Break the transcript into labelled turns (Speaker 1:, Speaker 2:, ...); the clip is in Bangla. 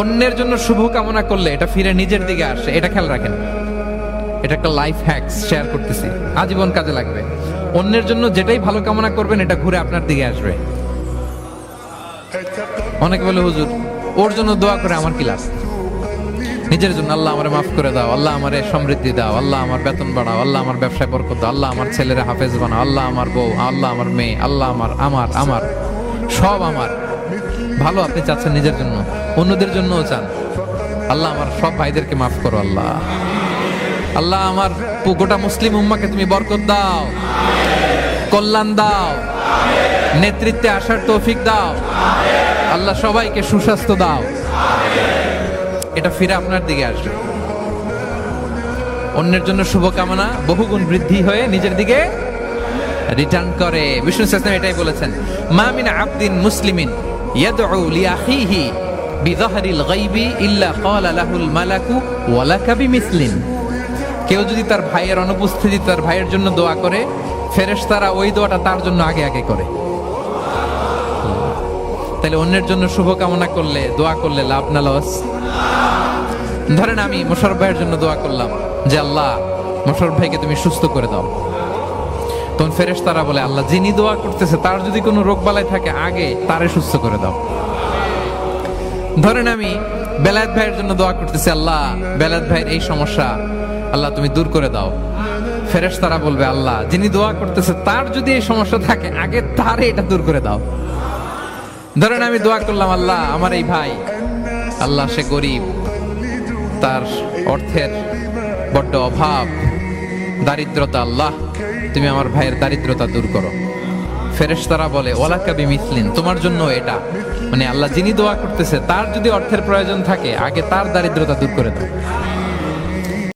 Speaker 1: অন্যের জন্য শুভ কামনা করলে এটা ফিরে নিজের দিকে আসে, এটা খেয়াল রাখেন। এটা একটা লাইফ হ্যাকস শেয়ার করতেছি, আজীবন কাজে লাগবে। অন্যের জন্য যেটাই ভালো কামনা করবেন এটা ঘুরে আপনার দিকে আসবে। অনেকে বলে হুজুর ওর জন্য দোয়া করে আমার কি লাভ? নিজের জন্য আল্লাহ আমারে মাফ করে দাও, আল্লাহ আমারে সমৃদ্ধি দাও, আল্লাহ আমার বেতন বাড়াও, আল্লাহ আমার ব্যবসায় বরকত দাও, আল্লাহ আমার ছেলেরা হাফেজ বানাও, আল্লাহ আমার বউ, আল্লাহ আমার মেয়ে, আল্লাহ আমার আমার আমার সব আমার ভালো আপনি চাচ্ছেন নিজের জন্য, অন্যদের জন্যও চান। আল্লাহ আমার সব ভাইদেরকে মাফ করো, আল্লাহ আল্লাহ আমার গোটা মুসলিম উম্মাকে তুমি বরকত দাও, কল্যাণ দাও, নেতৃত্বে আসার তৌফিক দাও, আল্লাহ সবাইকে সুস্বাস্থ্য দাও। এটা ফিরে আপনার দিকে আসবে। অন্যের জন্য শুভকামনা বহুগুণ বৃদ্ধি হয়ে নিজের দিকে রিটার্ন করে। বিষ্ণু সাল্লাল্লাহু এটাই বলেছেন, মা মিন আবদিন মুসলিমিন ইয়াদউ লিআখিহি বিযাহরিল গায়বি ইল্লা ক্বালা লাহুল মালাকু ওয়া লাকা বিমিসলিন। কেউ যদি তার ভাইয়ের অনুপস্থিতি তার ভাইয়ের জন্য দোয়া করে, ফেরেশতারা ওই দোয়াটা তার জন্য আগে আগে করে। তাহলে অন্যের জন্য শুভকামনা করলে, দোয়া করলে লাভ না লস? ধরেন আমি মোশাররফ ভাইয়ের জন্য দোয়া করলাম যে আল্লাহ মোশাররফ ভাইকে তুমি সুস্থ করে দাও, তখন ফেরেশতারা বলে আল্লাহ যিনি দোয়া করতেছে তার যদি কোনো রোগ বালাই থাকে আগে তারে সুস্থ করে দাও। ধরেন আমি বেলায়েত ভাইয়ের জন্য দোয়া করতেছি, আল্লাহ বেলায়েত ভাইয়ের এই সমস্যা আল্লাহ তুমি দূর করে দাও, ফেরেশতারা বলবে আল্লাহ যিনি দোয়া করতেছে তার যদি এই সমস্যা থাকে আগে তারে এটা দূর করে দাও। ধরেন আমি দোয়া করলাম আল্লাহ আমার এই ভাই, আল্লাহ সে গরিব, তার অর্থের বড্ড অভাব, দারিদ্রতা, আল্লাহ তুমি আমার ভাইয়ের দারিদ্রতা দূর করো। ফেরেশতারা বলে ওয়ালাকা বিমিসলিন, তোমার জন্য এটা, মানে আল্লাহ যিনি দোয়া করতেছে তার যদি অর্থের প্রয়োজন থাকে আগে তার দারিদ্রতা দূর করে দাও।